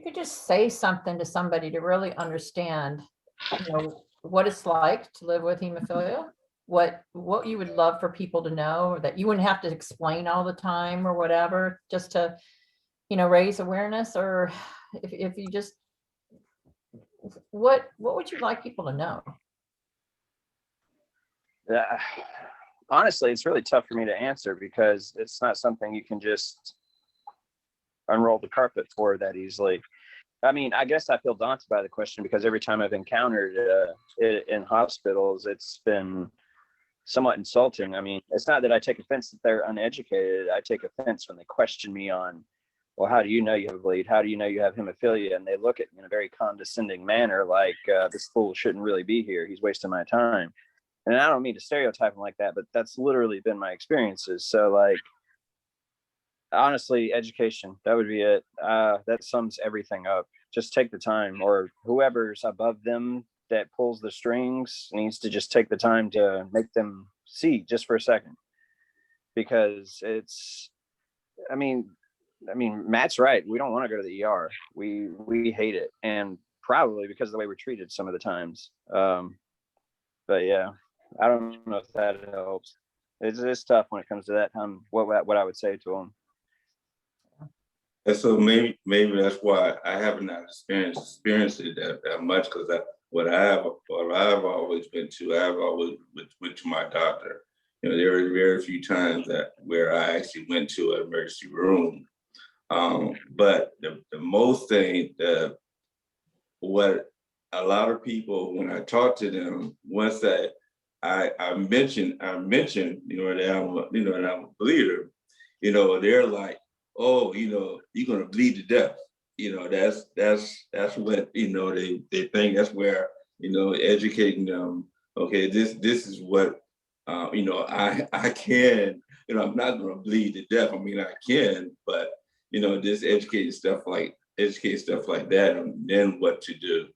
you could just say something to somebody to really understand, what it's like to live with hemophilia, what you would love for people to know, that you wouldn't have to explain all the time or whatever, just to, raise awareness. Or if you just, what would you like people to know? Honestly, it's really tough for me to answer because it's not something you can just unroll the carpet for that easily. I mean, I guess I feel daunted by the question because every time I've encountered it in hospitals, it's been somewhat insulting. I mean, it's not that I take offense that they're uneducated. I take offense when they question me on, well, how do you know you have a bleed? How do you know you have hemophilia? And they look at me in a very condescending manner, like this fool shouldn't really be here. He's wasting my time. And I don't mean to stereotype him like that, but that's literally been my experiences. So like, honestly, education, that would be it. That sums everything up. Just take the time, or whoever's above them that pulls the strings needs to just take the time to make them see just for a second. Because I mean, Matt's right. We don't want to go to the ER. We hate it. And probably because of the way we're treated some of the times. But yeah, I don't know if that helps. It's tough when it comes to that. What I would say to them. And so maybe that's why I haven't experienced it that much, because what I've always been to, I've always went to my doctor. There were very few times where I actually went to an emergency room. But the most thing, what a lot of people, when I talk to them, once that I mentioned, that I'm a bleeder, they're like, oh, you're gonna bleed to death. That's what they think. That's where educating them. Okay, this is what I can. I'm not gonna bleed to death. I mean, I can, but just educate stuff like that, and then what to do.